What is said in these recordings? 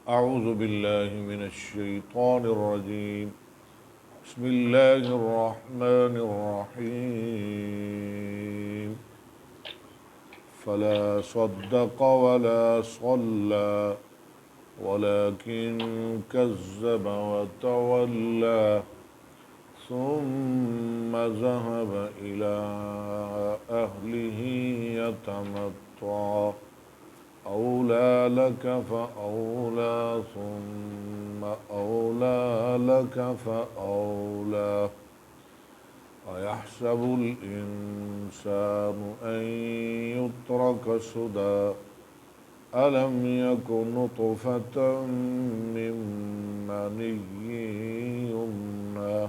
أعوذ بالله من الشيطان الرجيم. بسم الله الرحمن الرحيم. فلا صدق ولا صلى ولكن كذب وتولى ثم ذهب إلى أهله يتمطى أولى لك فأولى ثم أولى لك فأولى أيحسب الإنسان أن يترك سدى ألم يكن نطفة من مني يمنى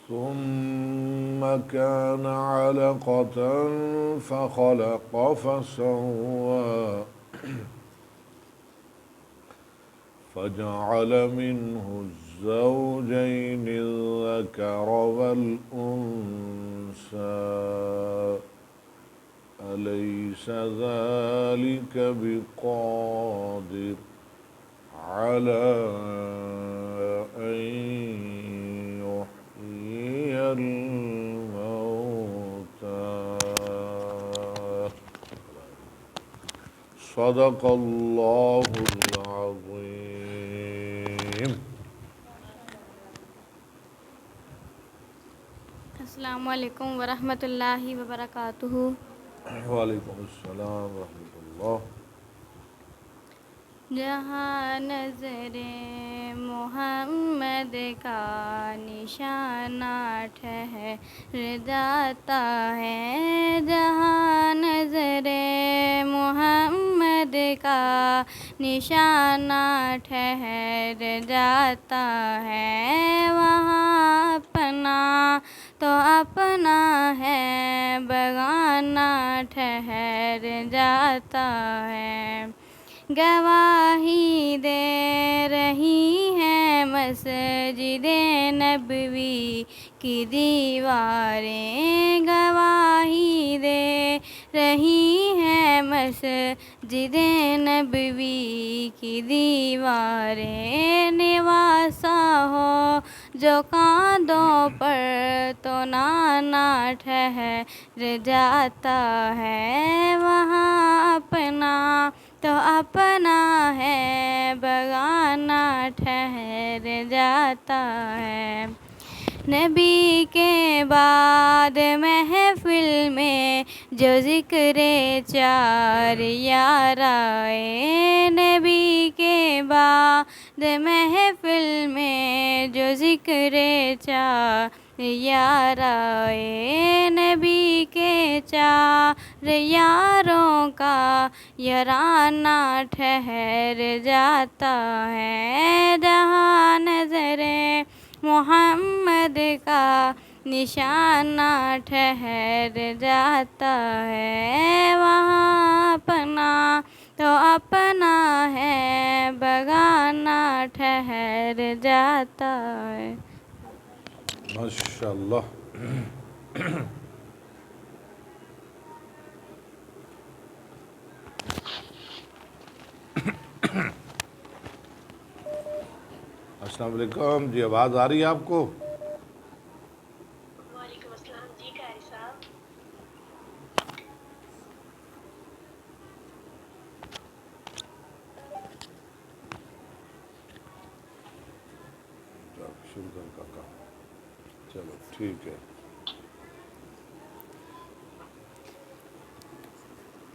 ثم كان علقة فخلق فسوى فجعل منه الزوجين الذكر والأنثى أليس ذلك بقادر على أن يحيي الموتى صدق الله العظيم. السلام علیکم ورحمۃ اللہ وبرکاتہ. وعلیکم السلام ورحمۃ اللہ. جہاں نظر محمد کا نشانہ ٹھہر جاتا ہے، جہاں نظر محمد کا نشانہ ٹھہر جاتا ہے، وہاں اپنا تو اپنا ہے، بیگانہ ٹھہر جاتا ہے. گواہی دے رہی ہیں مسجد نبوی کی دیواریں، گواہی دے رہی ہیں مسجد نبوی کی دیواریں. نواسا ہو جو کاندھوں پر تو نانا ٹھہر جاتا ہے، وہاں اپنا تو اپنا ہے، بیگانہ ٹھہر جاتا ہے. نبی کے بعد محفل میں جو ذکر چار یار آئے، نبی کے بعد محفل میں جو ذکر چار یار آئے، نبی کے چار یاروں کا یارانہ ٹھہر جاتا ہے، جہاں نظر محمد کا نشانہ ٹھہر جاتا ہے، وہاں اپنا تو اپنا ہے، بیگانہ ٹھہر جاتا ہے. ماشاء اللہ. السلام علیکم جی، آواز آ رہی ہے آپ کو؟ وعلیکم السلام جی قاری صاحب. شروع کر کا کام. چلو ٹھیک ہے.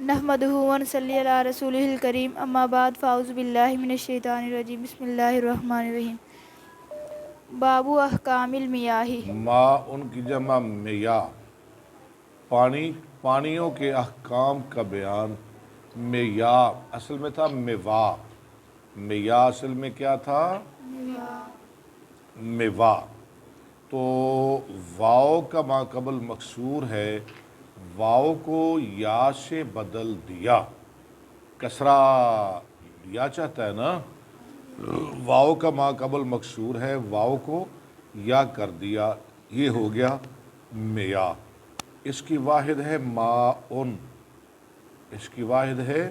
نحمدہ ونصلی علی رسولہ الکریم، اما بعد فاعوذ باللہ من الشیطان الرجیم. بسم اللہ الرحمن الرحیم. باب احکام المیاہ. ماء ان کی جمع میاء، پانیوں کے احکام کا بیان. میاء اصل میں تھا میوا، میاء اصل میں کیا تھا؟ میوا. تو واو کا ما قبل مکسور ہے، واو کو یا سے بدل دیا، کسرہ یا چاہتا ہے نا، واو کا ما قبل مکسور ہے، واو کو یا کر دیا، یہ ہو گیا میاء. اس کی واحد ہے ماءن، اس کی واحد ہے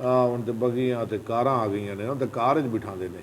ਹੁਣ ਤੇ ਬਗੀਆਂ ਤੇ ਕਾਰਾਂ ਆ ਗਈਆਂ ਨੇ, ਉਹ ਤੇ ਕਾਰ 'ਚ ਬਿਠਾਉਂਦੇ ਨੇ।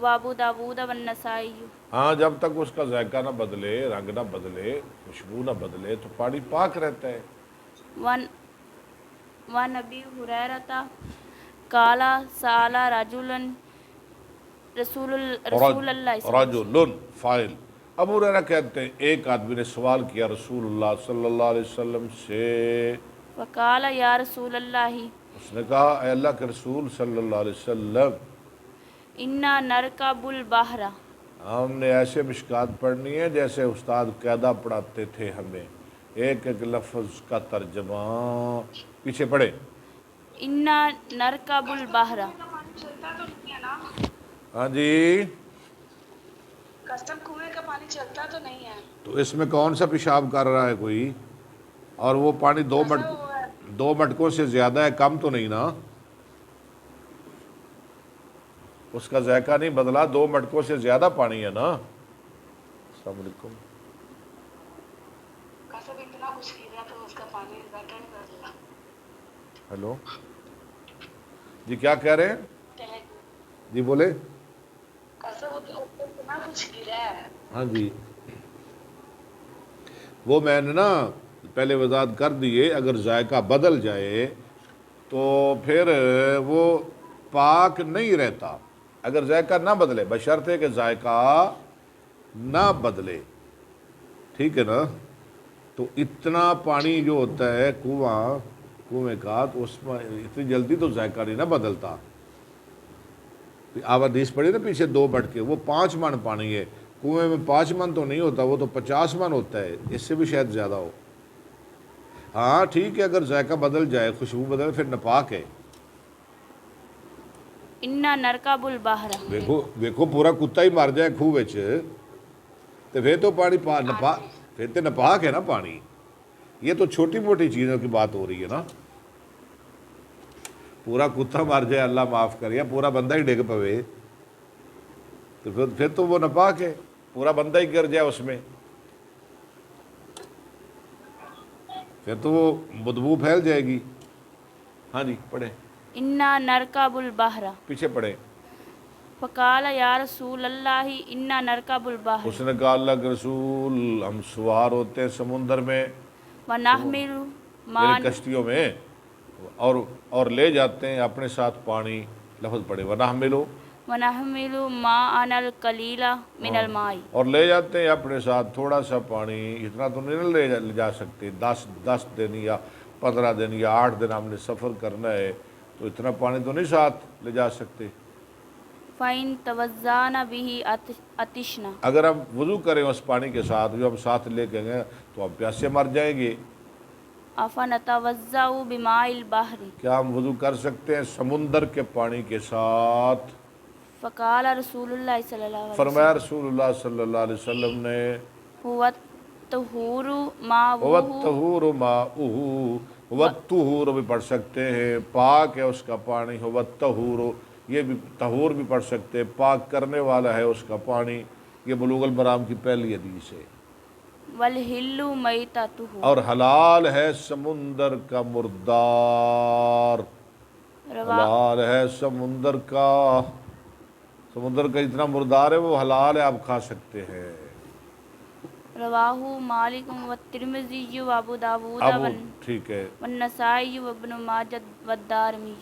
وابو داود والنسائی. ہاں جب تک اس کا ذائقہ نہ بدلے، رنگ نہ بدلے، خوشبو نہ بدلے تو پانی پاک رہتا ہے. وعن ابی ہریرہ قال سأل رجل رسول اللہ صلی رجل فاعل. ابو ہریرہ کہتے ہیں ایک آدمی نے سوال کیا رسول اللہ صلی اللہ علیہ وسلم سے. فقال یا رسول اللہ اس نے کہا اے اللہ کے رسول صلی اللہ علیہ وسلم، انا نرکب البحر. ہم نے ایسے مشکات پڑھنی ہے جیسے استاد قاعدہ پڑھاتے تھے ہمیں، ایک ایک لفظ کا ترجمہ. پیچھے پڑھے. انا نرکب البحر. پانی چلتا تو نہیں ہے نا؟ ہاں جی. کسٹم کنویں کا پانی چلتا تو نہیں ہے؟ تو اس میں کون سا پیشاب کر رہا ہے کوئی؟ اور وہ پانی دو مٹکوں سے زیادہ ہے، کم تو نہیں نا؟ اس کا ذائقہ نہیں بدلا، 2 مٹکوں سے زیادہ پانی ہے نا. السلام علیکم. کسٹم اتنا کچھ کیا تو اس کا پانی بیٹر نہیں بدلا. ہیلو جی، کیا کہہ رہے ہیں؟ جی بولے. کسٹم اتنا کچھ گرا ہے. ہاں جی، وہ میں نے نا پہلے وضاحت کر دیے، اگر ذائقہ بدل جائے تو پھر وہ پاک نہیں رہتا. اگر ذائقہ نہ بدلے، بشرطے کہ ذائقہ نہ بدلے، ٹھیک ہے نا. تو اتنا پانی جو ہوتا ہے کنویں کا، تو اس میں اتنی جلدی تو ذائقہ نہیں نہ بدلتا. آپ حدیث پڑھی نا پیچھے 2 مٹکے، وہ 5 من پانی ہے. کنویں میں 5 من تو نہیں ہوتا، وہ تو 50 من ہوتا ہے، اس سے بھی شاید زیادہ ہو. ہاں ٹھیک ہے، اگر ذائقہ بدل جائے، خوشبو بدلے، پھر ناپاک ہے. انا نرکب البحر. ویکھو پورا کتا ہی مر جائے کھوہ وچ تو پھر تو پانی پھر تو ناپاک ہے نا پانی. یہ تو چھوٹی موٹی چیزوں کی بات ہو رہی ہے نا. پورا کتا مر جائے، اللہ معاف کرے، یا پورا بندہ ہی ڈگ پوے تو پھر تو وہ ناپاک ہے. پورا بندہ ہی گر جائے اس میں، پھر تو وہ بدبو پھیل جائے گی. ہاں جی پڑھیں. انا نرکب البحر. پیچھے پڑھیں. فقال یا رسول اللہ انا نرکب البحر. اس نے کہا اللہ کے رسول، ہم سوار ہوتے ہیں سمندر میں، ونحمل ما یعنی کشتیوں میں، اور لے جاتے ہیں اپنے ساتھ پانی. لفظ پڑھے ونحمل ماء القلیل من الماء. اور لے جاتے ہیں اپنے ساتھ تھوڑا سا پانی. اتنا تو نہیں لے جا سکتے، 10 دن یا 15 دن یا 8 دن ہم نے سفر کرنا ہے، تو اتنا پانی تو نہیں ساتھ لے جا سکتے. فَإِن تَوَضَّأْنَا بِهِ عَطِشْنَا. اگر ہم وضو کریں اس پانی کے ساتھ جو ہم ساتھ لے کے گئے تو ہم پیاسے مر جائیں گے. أَفَنَتَوَضَّأُ بِمَاءِ الْبَحْرِ. کیا ہم وضو کر سکتے ہیں سمندر کے پانی کے ساتھ؟ فقال رسول اللہ صلی اللہ علیہ وسلم. فرمایا رسول اللہ صلی اللہ علیہ وسلم نے، هو الطہور ماؤہ. وَالطَّهُورُ مَاؤُهُ. وَالطَّهُورُ بھی پڑھ سکتے ہیں، پاک ہے اس کا پانی. وَالطَّهُورُ، یہ بھی طہور بھی پڑھ سکتے ہیں، پاک کرنے والا ہے اس کا پانی. یہ بلوغ المرام کی پہلی حدیث ہے. والحل میتتہ. اور حلال ہے سمندر کا مردار. حلال ہے سمندر کا جتنا مردار ہے وہ حلال ہے، آپ کھا سکتے ہیں. رواہ مالک والترمذی وابو داود ٹھیک ہے، والنسائی وابن ماجہ والدارمی.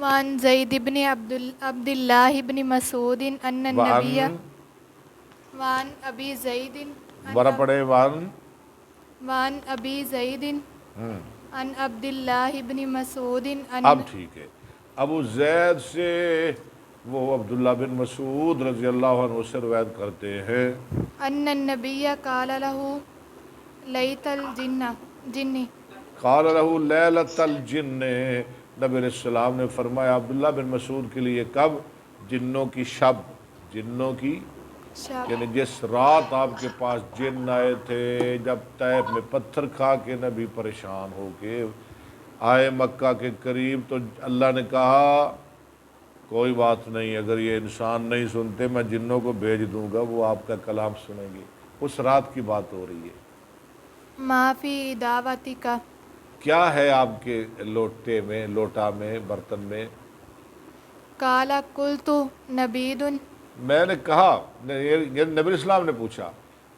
وعن زید بن عبد اللہ بن مسعود ان النبی. وعن ابی زید. برا پڑے. وعن ابی زید ان عبد اللہ بن مسعود اب ٹھیک ہے. ابو زید سے وہ عبداللہ بن مسعود رضی اللہ عنہ سے روایت کرتے ہیں ان النبی قال له لیت الجن. قال له لیلۃ الجن. نبی علیہ السلام نے فرمایا عبداللہ بن مسعود کے لیے کب؟ جنوں کی شب. جنوں کی یعنی جس رات آپ کے پاس جن آئے تھے، جب طیف میں پتھر کھا کے نبی پریشان ہو کے آئے مکہ کے قریب، تو اللہ نے کہا کوئی بات نہیں، اگر یہ انسان نہیں سنتے میں جنوں کو بھیج دوں گا، وہ آپ کا کلام سنیں گے. اس رات کی بات ہو رہی ہے. ما فی دعوتک. کیا ہے آپ کے لوٹے میں، لوٹا میں، برتن میں؟ قال قلت نبید میں نے کہا، یہ نبی اسلام نے پوچھا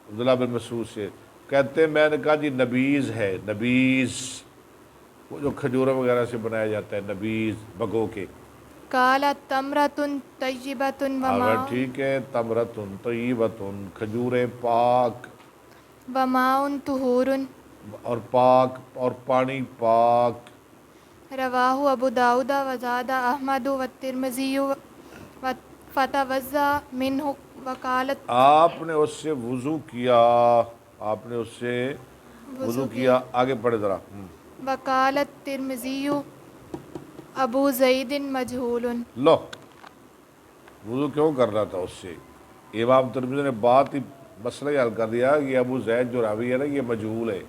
عبداللہ بن مسعود سے، کہتے ہیں میں نے کہا جی نبیز ہے، نبیز وہ جو کھجوروں وغیرہ سے بنایا جاتا ہے، نبیز بگو کے۔ قال تمرۃ طیبۃ اگر وماء ٹھیک ہے، تمرتن طیبتن، کھجوریں پاک وماء طہور، اور پاک اور پانی پاک۔ رواہ ابو داؤد وزاد احمد والترمذی فتوضا منہ وقالت آپ نے اس سے وضو کیا، آپ نے اس سے وضو کیا۔ آگے پڑھے ذرا۔ وقالت ترمذی ابو زید مجہول۔ لو، وضو کیوں کر رہا تھا اس سے؟ امام ترمذی نے بات ہی مسئلہ ہی حل کر دیا کہ ابو زید جو راوی ہے نا یہ مجہول ہے،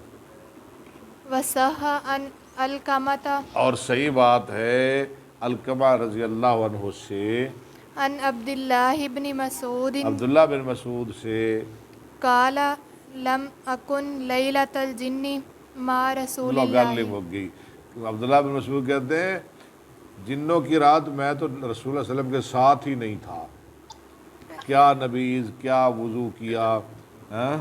وصح عن علقمۃ اور صحیح بات ہے علقمہ رضی اللہ عنہ سے، عن عبد اللہ بن مسعود عبداللہ بن مسعود سے، قال لم اکن لیلۃ الجن مع رسول لو اللہ۔ گل ہو گئی۔ عبداللہ بن مسعود کہتے ہیں جنوں کی رات میں تو رسول اللہ صلی اللہ علیہ وسلم کے ساتھ ہی نہیں تھا۔ کیا نبیز، کیا وضو کیا، ہاں؟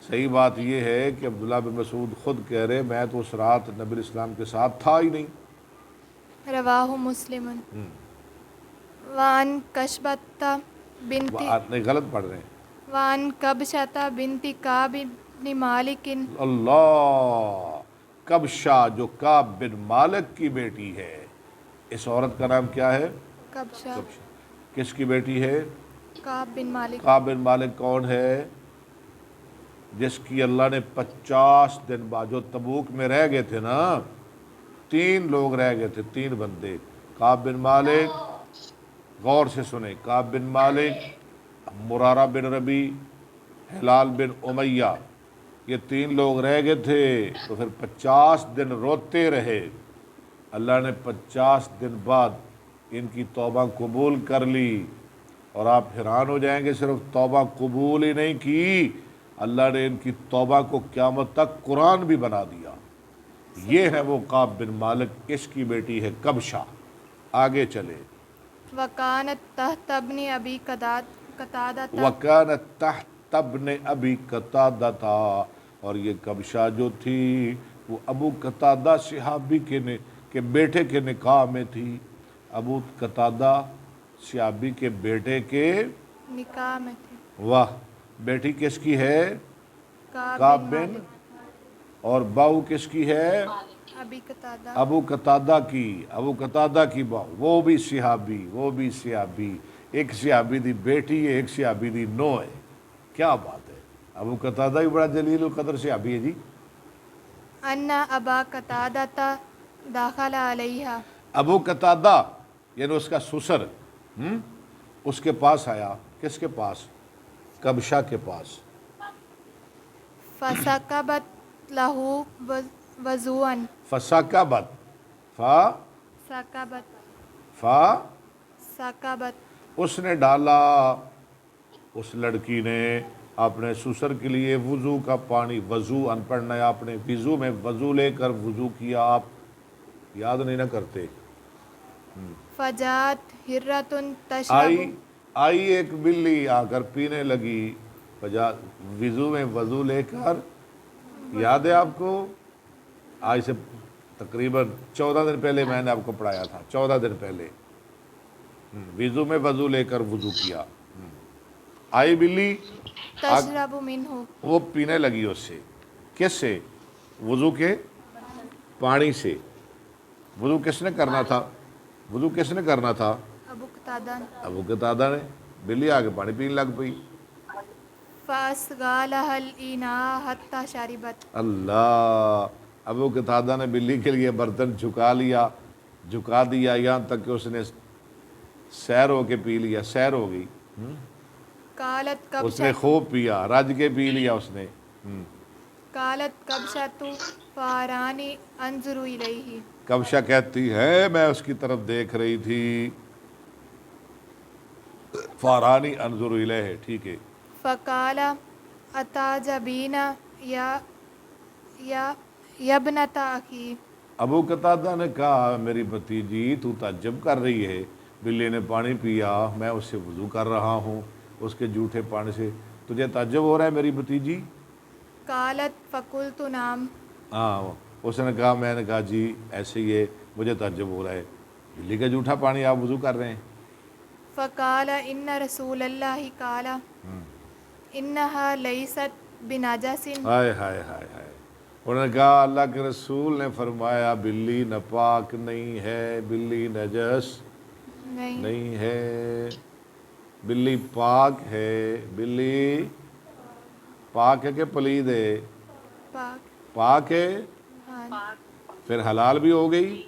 صحیح بات یہ ہے کہ عبداللہ بن مسعود خود کہہ رہے میں تو اس رات نبی اسلام کے ساتھ تھا ہی نہیں۔ رواہ مسلم۔ وعن کشبۃ بنت نہیں، غلط پڑھ رہے ہیں۔ وعن کبشۃ بنت کعب بن مالک اللہ، کبشہ جو کعب بن مالک کی بیٹی ہے۔ اس عورت کا نام کیا ہے؟ کبشہ کبشہ۔ کس کی بیٹی ہے؟ کعب بن مالک۔ کعب بن مالک کون ہے؟ جس کی اللہ نے 50 دن بعد، جو تبوک میں رہ گئے تھے نا، 3 لوگ رہ گئے تھے، 3 بندے، کعب بن مالک، غور سے سنیں، کعب بن مالک، مرارہ بن ربی، ہلال بن امیہ، یہ 3 لوگ رہ گئے تھے، تو پھر 50 دن روتے رہے۔ اللہ نے 50 دن بعد ان کی توبہ قبول کر لی، اور آپ حیران ہو جائیں گے، صرف توبہ قبول ہی نہیں کی، اللہ نے ان کی توبہ کو قیامت تک قرآن بھی بنا دیا۔ یہ ہے وہ کعب بن مالک، اس کی بیٹی ہے کبشہ۔ آگے چلے۔ وکانت تحت ابن ابی قتادہ وَكَانَتْ تَحْتَ ابْنِ أَبِي قَتَادَةَ، اور یہ کبشہ جو تھی وہ ابو قتادہ صحابی کے بیٹے کے نکاح میں تھی۔ ابو قتادہ صحابی کے بیٹے کے نکاح میں تھے۔ واہ، بیٹی کس کی ہے؟ کعب کعب بن بن، اور بہو کس کی ہے؟ ابی قتادہ۔ ابو قتادہ کی، ابو قتادہ کی بہو، وہ بھی صحابی، وہ بھی صحابی، ایک صحابی دی بیٹی ہے، ایک صحابی دی نو ہے۔ کیا بات ہے، ابو قتادہ بھی بڑا جلیل القدر صحابی ہے جی۔ ان ابا قتادہ داخل علیہا، ابو قتادہ یعنی اس کا سسر اس کے پاس آیا۔ کس کے پاس؟ کبشہ کے پاس۔ فسکبت لہو وضوءن، فسکبت، سکبت سکبت اس نے ڈالا، اس لڑکی نے اپنے سسر کے لیے وضو کا پانی، وضو ان پڑھنا ہے آپ نے، وضو میں وضو لے کر وضو کیا، آپ یاد نہیں نہ کرتے۔ فجات ہرۃ تشرب، آئی ایک بلی آ کر پینے لگی، وضو میں وضو لے کر، یاد ہے آپ کو؟ آج سے تقریباً 14 دن پہلے میں نے آپ کو پڑھایا تھا، 14 دن پہلے، وضو میں وضو لے کر وضو کیا، آئی بلی، تشرب منہ، وہ پینے لگی اس سے۔ کس سے؟ وضو کے پانی سے۔ وضو کس نے کرنا تھا؟ وضو کس نے کرنا تھا؟ ابو قتادہ۔ ابو قتادہ نے۔ بلی آگے پانی پینے لگ پئی۔ فاسغالها الاناء حتى شربت، اللہ، ابو قتادہ نے بلی کے لیے برتن جھکا لیا، جھکا دیا یہاں تک کہ اس نے سیر ہو کے پی لیا، سیر ہو گئی، قالت اس نے کبشۃ، خوب پیا، رج کے پی لیا اس نے۔ قالت کبشۃ فارانی انظر الیہ، کبشہ کہتی ہے میں اس کی طرف دیکھ رہی تھی، فارانی انظر الیہ، ٹھیک ہے۔ فقال اتعجبین یا ابنۃ اخی، ابو قتادہ نے کہا میری بھتیجی تو تعجب کر رہی ہے، بلی نے پانی پیا، میں اس سے وضو کر رہا ہوں اس کے جھوٹے پانی سے، تجھے تعجب ہو رہا ہے میری بھتیجی؟ قالت فقلت نعم، ہاں، اس نے کہا، میں نے کہا جی ایسے ہی ہے، مجھے تعجب ہو رہا ہے، بلی کا جھوٹا پانی آپ وضو کر رہے ہیں؟ فقال ان رسول اللہ قال انہا لیست بنجس، ہائے ہائے ہائے ہائے، انہوں نے کہا اللہ کے رسول نے فرمایا بلی ناپاک نہیں ہے، بلی نجس نہیں ہے، بلی پاک ہے۔ بلی پاک ہے کہ پلید ہے؟ پاک، پاک ہے، ہاں پھر حلال بھی ہو گئی؟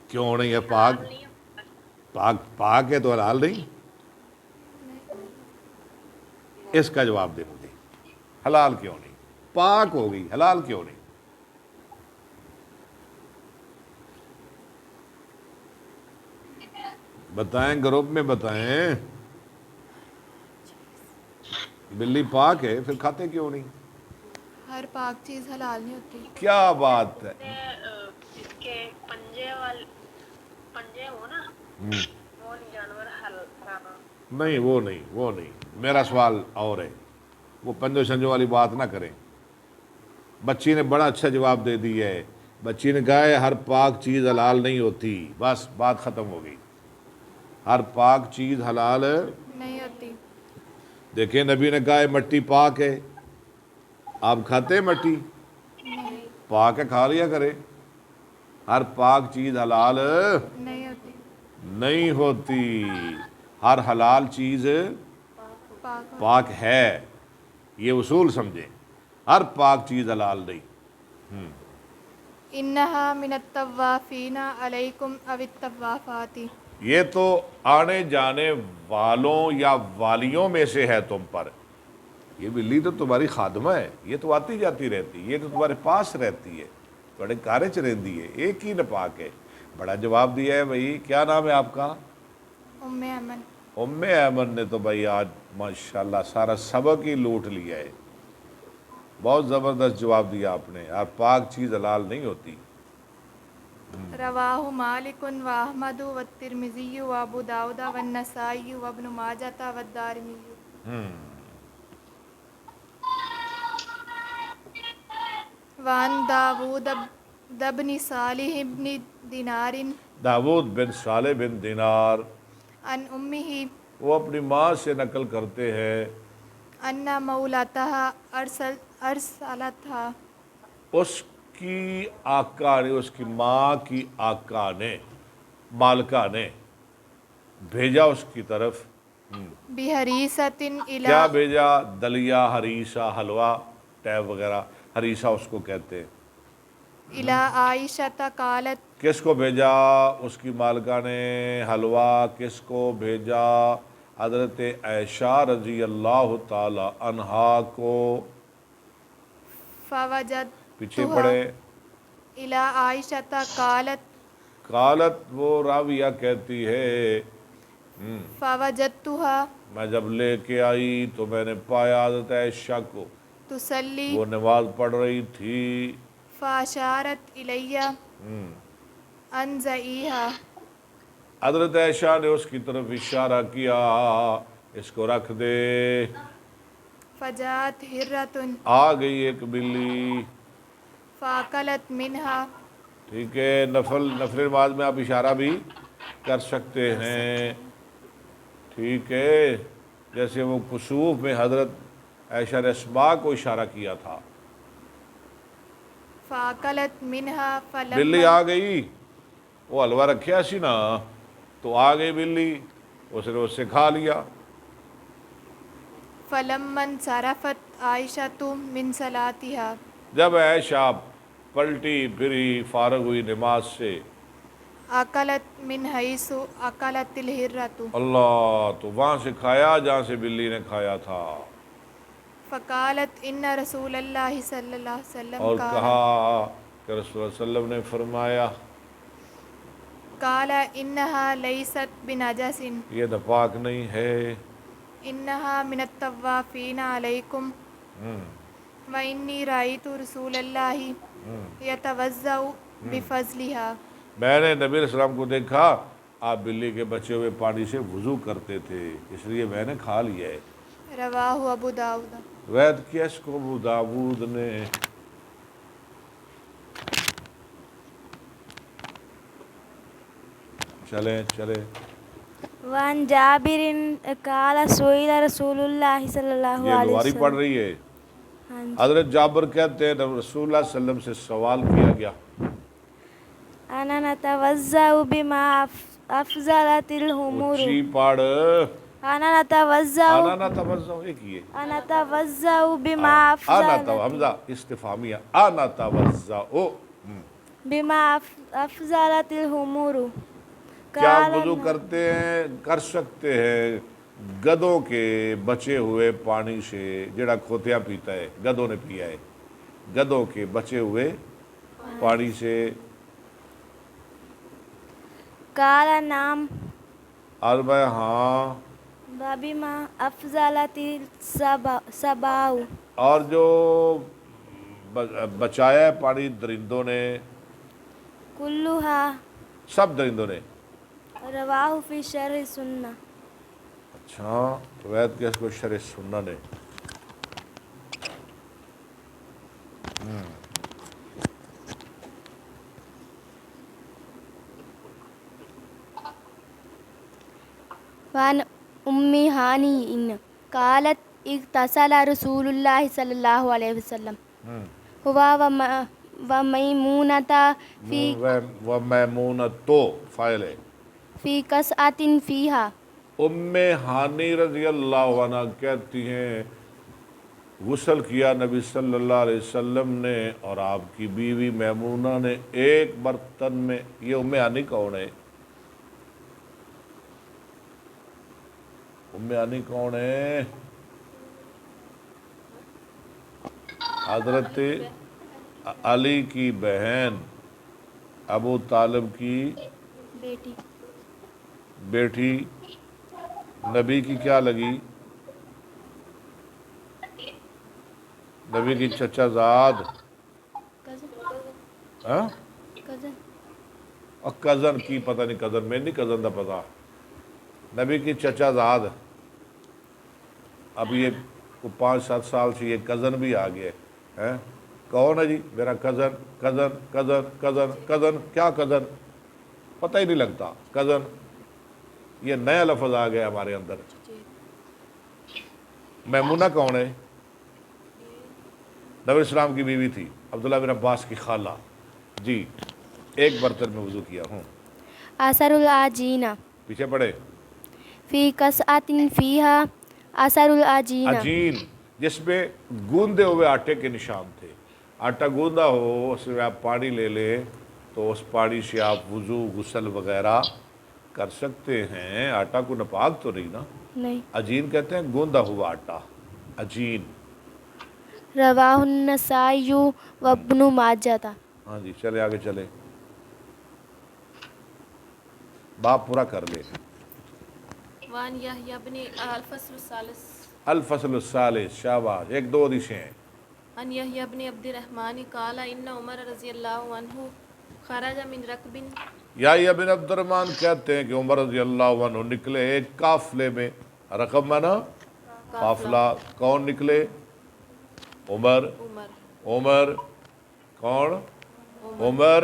کیوں نہیں ہے پاک؟ پاک ہے تو حلال نہیں؟ اس کا جواب دے مجھے، حلال کیوں نہیں؟ پاک ہو گئی، حلال کیوں نہیں؟ بتائیں، گروپ میں بتائیں، بلی پاک ہے پھر کھاتے کیوں نہیں؟ ہر پاک چیز حلال نہیں ہوتی۔ کیا بات ہے! اس کے پنجے ہو نا، وہ جانور حرام؟ نہیں وہ نہیں، میرا سوال اور ہے، وہ پنجو شنجوں والی بات نہ کریں۔ بچی نے بڑا اچھا جواب دے دیا ہے، بچی نے کہا ہے ہر پاک چیز حلال نہیں ہوتی، بس بات ختم ہو گئی، ہر پاک چیز حلال نہیں ہوتی۔ دیکھیں نبی نے کہا ہے مٹی پاک ہے، آپ کھاتے ہیں مٹی؟ پاک ہے، کھا لیا کرے۔ ہر پاک چیز حلال نہیں ہوتی، نہیں ہوتی، ہر حلال چیز پاک پاک ہے، یہ اصول سمجھیں، ہر پاک چیز حلال نہیں۔ انہا من الطوافین علیکم او الطوافات، یہ تو آنے جانے والوں یا والیوں میں سے ہے تم پر، یہ بلی تو تمہاری خادمہ ہے، یہ تو آتی جاتی رہتی ہے، یہ تو تمہارے پاس رہتی ہے، بڑے کارے چ رہتی ہے، ایک ہی نپاک ہے۔ بڑا جواب دیا ہے بھائی۔ کیا نام ہے آپ کا؟ ام ایمن۔ ام ایمن نے تو بھائی آج ماشاءاللہ سارا سبق ہی لوٹ لیا ہے، بہت زبردست جواب دیا آپ نے، اور پاک چیز حلال نہیں ہوتی۔ رواہ مالک و احمد و الترمذی و ابو داؤد و النسائی و ابن ماجہ و الدارمی۔ وان داود بن صالح بن دینار داود بن صالح بن دینار، ان امہ وہ اپنی ماں سے نقل کرتے ہیں، ان مولاتہا ارسلتھا، اس کی آقا نے، اس کی ماں کی آقا نے، مالکہ نے بھیجا اس کی طرف، بحریست الی، کیا بھیجا؟ دلیا، ہریسہ، حلوہ، ٹیب وغیرہ، ہریسہ اس کو کہتے ہیں۔ الی عائشہ قالت، کس کو بھیجا اس کی مالکہ نے حلوہ؟ کس کو بھیجا؟ حضرت عائشہ رضی اللہ تعالی عنہا کو۔ پیچھے فوجدتھا پڑے، الی عائشہ قالت، قالت وہ راویہ کہتی ہے، فوجدتھا میں جب لے کے آئی تو میں نے پایا حضرت عائشہ کو، تصلی، وہ نماز پڑھ رہی تھی، فاشارت الی ان ضعیہا، حضرت عائشہ نے اس کی طرف اشارہ کیا، اس کو رکھ دے۔ فجاءت ہرۃ، آ گئی ایک بلی، فاکلت منہا، ٹھیک ہے، نفل نماز میں آپ اشارہ بھی کر سکتے ہیں، ٹھیک ہے، جیسے وہ کسوف میں حضرت عائشہ نے اسماء کو اشارہ کیا تھا۔ فاکلت منہا بلی آ گئی، وہ حلوہ رکھیا سی نا، تو آ گئی بلی، اس نے اس سے کھا لیا۔ فلما انصرفت عائشۃ من صلاتها، جب عائشہ پلٹی پھری، فارغ ہوئی نماز سے، اکلت من حیث اکلت الہرۃ، اللہ، تو وہاں سے کھایا جہاں سے بلی نے کھایا تھا، فقالت ان رسول اللہ صلی اللہ علیہ وسلم اور قال، کہا کہ رسول اللہ صلی اللہ علیہ وسلم نے فرمایا قال انہا لیست بنجس، یہ ناپاک نہیں ہے، انہا من الطوافین علیکم وإني رأيت رسول الله يتوضأ بفضلها. میں نے نبی علیہ السلام کو دیکھا آپ بلی کے بچے ہوئے پانی سے وضو کرتے تھے، اس لیے میں نے کھا لیا ہے۔ رواہ ابو داؤد. روایت کیا اس کو ابو داود نے۔ چلیں وان جابر قال سئل رسول اللہ صلی اللہ یہ علیہ لواری پڑھ وسلم. رہی ہے۔ ہاں جی. حضرت جابر کہتے ہیں رسول اللہ صلی اللہ علیہ وسلم سے سوال کیا گیا، انا نتوضأ بما افضلت الامور. اونچی پڑھ، انا نتوضأ آنا نہ توضع ایک ہی ہے، انا نتوضأ بما آنا افضلت تو حمزہ استفہامیہ، آنا توضع بما افضلت الامور. کیا وضو کرتے ہیں، کر سکتے ہیں گدوں کے بچے ہوئے پانی سے، جڑا کھوتیاں پیتا ہے گدوں نے پیا ہے، گدوں کے بچے ہوئے پانی سے۔ قال نعم اور میں ہاں، وبما افضلت السباع. اور جو بچایا ہے پانی درندوں نے، کلھا. سب درندوں نے۔ رواہ فی شرح سنہ. اچھا روایت کیا اس کو شرح سنہ نے۔ وعن ام ہانی قالت اغتسل رسول اللہ صلی اللہ علیہ وسلم ہوا ومیمونۃ فی ومیمونۃ فاعل ہے۔ فی قصعۃ فیہا. ام ہانی رضی اللہ عنہ کہتی ہیں غسل کیا نبی صلی اللہ علیہ وسلم نے اور آپ کی بیوی میمونہ نے ایک برتن میں۔ یہ ام ہانی کون ہے؟ ام ہانی کون ہے؟ حضرت علی کی بہن، ابو طالب کی بیٹی. بیٹی، نبی کی کیا لگی؟ نبی کی چچا زاد، ہاں؟ اور کزن کی پتہ نہیں، کزن میں نہیں کزن دا پتہ، نبی کی چچا زاد۔ اب یہ 5-7 سال سے یہ کزن بھی آ گیا ہے۔ کون ہے جی؟ میرا cousin cousin cousin cousin cousin, کیا کزن؟ پتہ ہی نہیں لگتا کزن، یہ نیا لفظ آ گیا ہمارے اندر۔ میمونہ کون ہے؟ نبی اسلام کی بیوی تھی، عبداللہ بن عباس کی خالہ۔ جی، ایک برتن میں وضو کیا ہوں۔ اثر العجین پیچھے پڑھے۔ فی قصعۃ فیہا اثر العجین. عجین جس میں گوندے ہوئے آٹے کے نشان تھے۔ آٹا گوندا ہو، اس میں آپ پانی لے لیں تو اس پانی سے آپ وضو غسل وغیرہ کر سکتے ہیں۔ آٹا کو ناپاک تو نہیں نا؟ نہیں. عجین کہتے ہیں گوندا ہوا آٹا، عجین۔ رواہ النسائی وابن ماجہ. ہاں جی، چلے آگے چلے، باپ پورا کر لے۔ وان یحییٰ بن الفصل الثالث الفصل الثالث، شاباش، 1-2 حدیثیں ہیں۔ عن یحییٰ بن عبد الرحمن قال ان عمر رضی اللہ عنہ خرج من رکب. یا بن عبد الرحمن کہتے ہیں کہ عمر رضی اللہ عنہ نکلے ایک قافلے میں۔ رقم مانا قافلہ، کون نکلے؟ عمر۔ عمر کون؟ عمر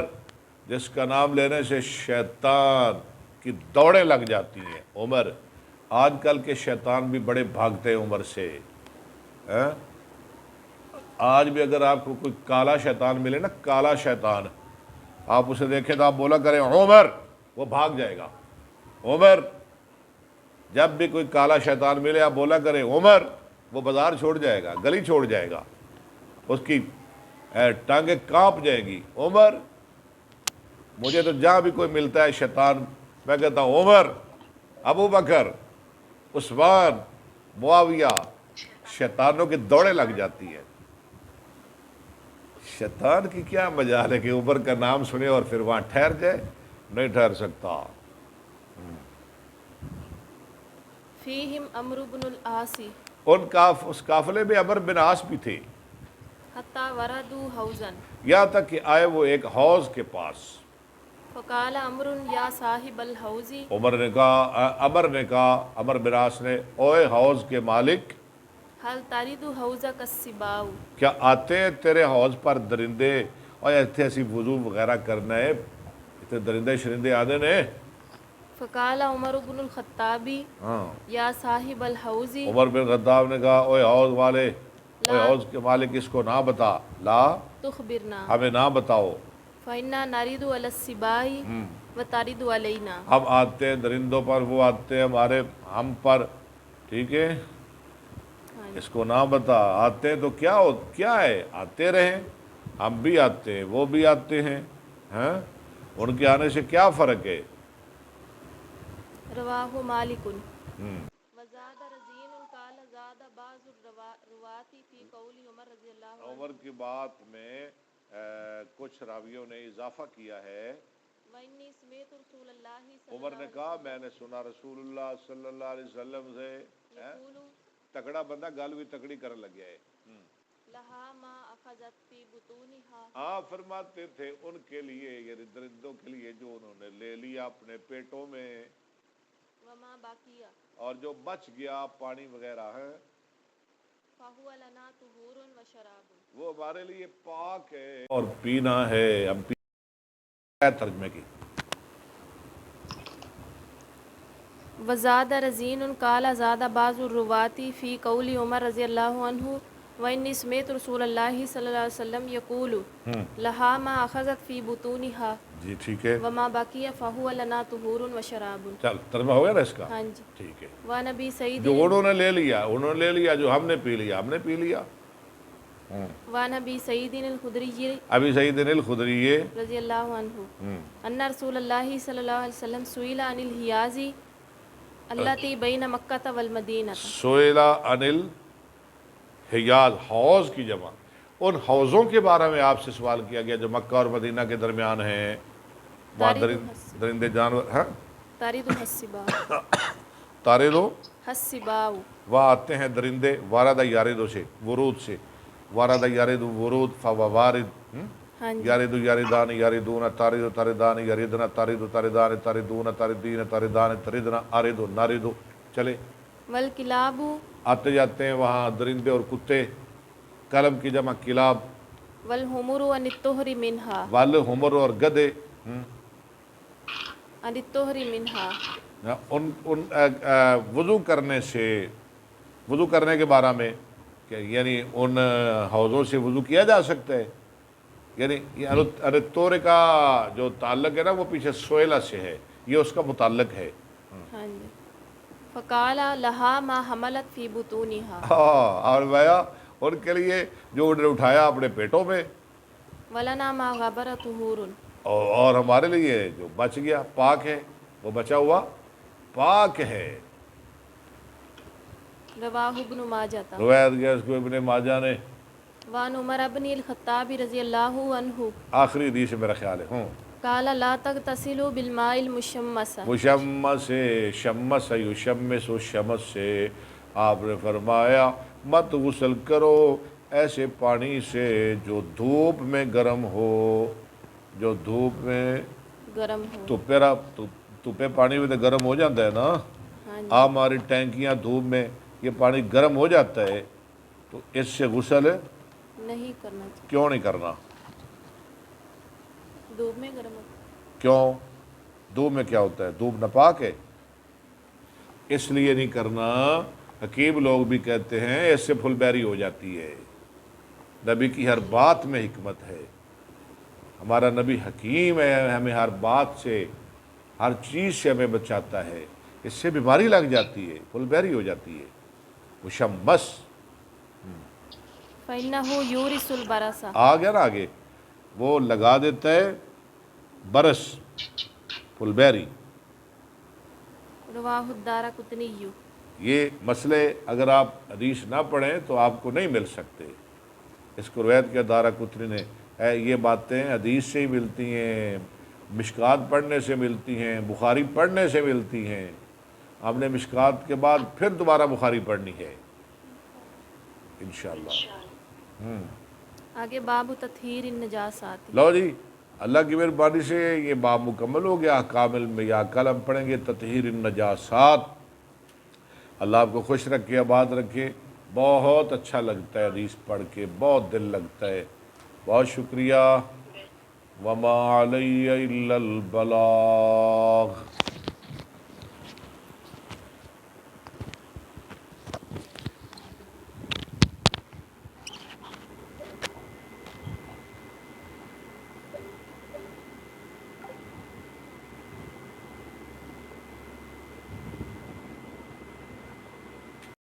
جس کا نام لینے سے شیطان کی دوڑیں لگ جاتی ہیں۔ عمر، آج کل کے شیطان بھی بڑے بھاگتے ہیں عمر سے۔ آج بھی اگر آپ کو کوئی کالا شیطان ملے نا، کالا شیطان، آپ اسے دیکھیں تو آپ بولا کریں عمر، وہ بھاگ جائے گا۔ عمر، جب بھی کوئی کالا شیطان ملے آپ بولا کریں عمر، وہ بازار چھوڑ جائے گا، گلی چھوڑ جائے گا، اس کی ٹانگیں کانپ جائے گی۔ عمر، مجھے تو جہاں بھی کوئی ملتا ہے شیطان، میں کہتا ہوں عمر، ابو بکر، عثمان، معاویہ، شیطانوں کی دوڑیں لگ جاتی ہیں۔ شیطان کی کیا مجال ہے کہ عمر کا نام سنے اور پھر وہاں ٹھہر جائے؟ نہیں ٹھہر سکتا۔ فیہم عمرو بن العاص. اس قافلے میں عمر بن عاص بھی تھے۔ حتى وردوا حوزا یہاں تک کہ آئے وہ ایک حوض کے پاس. فقال عمر یا صاحب الحوض عمر نے کہا عمر بن عاص نے، اوے حوض کے مالک، هل ترد حوزك السباع کیا آتے ہیں تیرے حوض پر درندے؟ اور اتنے اسی وضو وغیرہ کرنا ہے، اتنے درندے شرندے آدھے نے. فقال عمر بن الخطاب ہاں، یا صاحب الحوض عمر بن خطاب نے کہا، اوے حوض والے، اوے حوض کے مالک، اس کو نہ بتا، لا تخبرنا ہمیں نہ بتاؤ. فإنا نرد على السباع وترد علينا ہم آتے ہیں درندوں پر، وہ آتے ہیں ہم پر، ٹھیک ہے، اس کو نہ بتا. آتے ہیں تو کیا ہے، آتے رہیں، ہم بھی آتے ہیں وہ بھی آتے ہیں، ہاں، ان کے آنے سے کیا فرق ہے. رواہ مالک وزاد رزین قال زاد بعض الروات فی قول عمر رضی اللہ عنہ عمر کی بات میں کچھ راویوں نے اضافہ کیا ہے. وانی سمعت رسول اللہ صلی عمر نے اللہ کہا میں نے سنا رسول اللہ صلی اللہ علیہ وسلم سے، یقول تکڑا بندہ گل بھی تکڑی کرنے لگ گیا ہے. لہا ما اخذت فی بطونہا آپ فرماتے تھے ان کے لیے، یعنی درندوں کے لیے جو انہوں نے لے لیا اپنے پیٹوں میں، وما باقیہ اور جو بچ گیا پانی وغیرہ ہے، فہو لنا طہور و شراب وہ ہمارے لیے پاک ہے اور پینا ہے. ہم ترجمے کی. وزاد رزین قال زاد بعض الروات فی قول عمر رضی اللہ عنہ وانی سمعت رسول اللہ صلی اللہ علیہ وسلم یقول لہا ما اخذت فی بطونہا جی ٹھیک ہے، وما باقیہ فہو لنا طہور و شراب. چل ترجمہ ہو گیا نا اس کا. ہاں جی. ٹھیک ہے، وَنَبِي سعید جو انہوں نے لے لیا جو ہم نے پی لیا ہم نے پی لیا. وَنَبِي سعید الخدری ابھی سعید الخدری رضی اللہ عنہ ان رسول اللہ صلی اللہ علیہ وسلم سئل عن الحیاض التی بین مکہ والمدینہ سویلا انل حیاض، حوض کی جمع، ان حوضوں کے بارے میں آپ سے سوال کیا گیا جو مکہ اور مدینہ کے درمیان ہیں، وہاں درندے جانور، ہاں، تارد السباع تارے دو السباع وہاں آتے ہیں درندے، واردہ یاردو سے، ورود سے، واردہ یاردو ورود فوارد، ہاں جی. یاردو یاردان یاردون تاردو تاردان یاردنا تاردو تاردان تاردون تاردین تاردان تردنا آردو ناردو. چلے والکلاب آتے جاتے ہیں وہاں درندے اور کتے، کلب کی جمع کلاب، والحمر عن الطہر منہا وال ہمر اور گدے، عن الطہر منہا ان وضو کرنے سے، وضو کرنے کے بارے میں کہ یعنی ان حوضوں سے وضو کیا جا سکتا ہے. یعنی طور کا جو تعلق ہے نا وہ پیچھے سویلا سے ہے، یہ اس کا متعلق ہے. ہاں جی. فقال لہا ما حملت فی بطونہا اور بھیا ان کے لیے جو انہوں نے اٹھایا اپنے پیٹوں میں، ولنا ما غبر طہور اور ہمارے لیے جو بچ گیا پاک ہے، وہ بچا ہوا پاک ہے. رواہ ابن ماجہ روایت گیا اس کو ابن ماجہ نے. وان عمر ابن الخطاب رضی اللہ عنہ آخری حدیث ہے میرا خیال ہے. قال لا تغتسلوا بالماء المشمس مشمس سے، شمس یشمس و شمس سے، آپ نے فرمایا مت غسل کرو ایسے پانی سے جو دھوپ میں گرم ہو، جو دھوپ میں گرم ہو. تپے پانی میں تو گرم ہو جاتا ہے نا. ہاں جی. آپ ہماری ٹینکیاں دھوپ میں، یہ پانی گرم ہو جاتا ہے تو اس سے غسل نہیں کرنا چاہیے. کیوں نہیں کرنا؟ دھوپ میں گرم ہوتا کیوں؟ دھوپ میں کیا ہوتا ہے؟ دھوپ ناپاک ہے، اس لیے نہیں کرنا. حکیم لوگ بھی کہتے ہیں اس سے پھل بیری ہو جاتی ہے. نبی کی ہر بات میں حکمت ہے، ہمارا نبی حکیم ہے، ہمیں ہر بات سے، ہر چیز سے ہمیں بچاتا ہے. اس سے بیماری لگ جاتی ہے، پھل بیری ہو جاتی ہے. مشمس فإنه یورث البرص آ گیا نا آگے، وہ لگا دیتا ہے برس، پھل بیری. رواہ الدارقطنی. یہ مسئلے اگر آپ حدیث نہ پڑھیں تو آپ کو نہیں مل سکتے. اس کو روایت کیا دارقطنی نے. یہ باتیں حدیث سے ہی ملتی ہیں، مشکات پڑھنے سے ملتی ہیں، بخاری پڑھنے سے ملتی ہیں. آپ نے مشکات کے بعد پھر دوبارہ بخاری پڑھنی ہے انشاءاللہ. آگے باب تطہیر النجاسات. لو جی، اللہ کی مہربانی سے یہ باب مکمل ہو گیا احکام المیاہ. کل ہم پڑھیں گے تطہیر النجاسات. اللہ آپ کو خوش رکھے، آباد رکھے. بہت اچھا لگتا ہے حدیث پڑھ کے، بہت دل لگتا ہے. بہت شکریہ. وما علی الا البلاغ.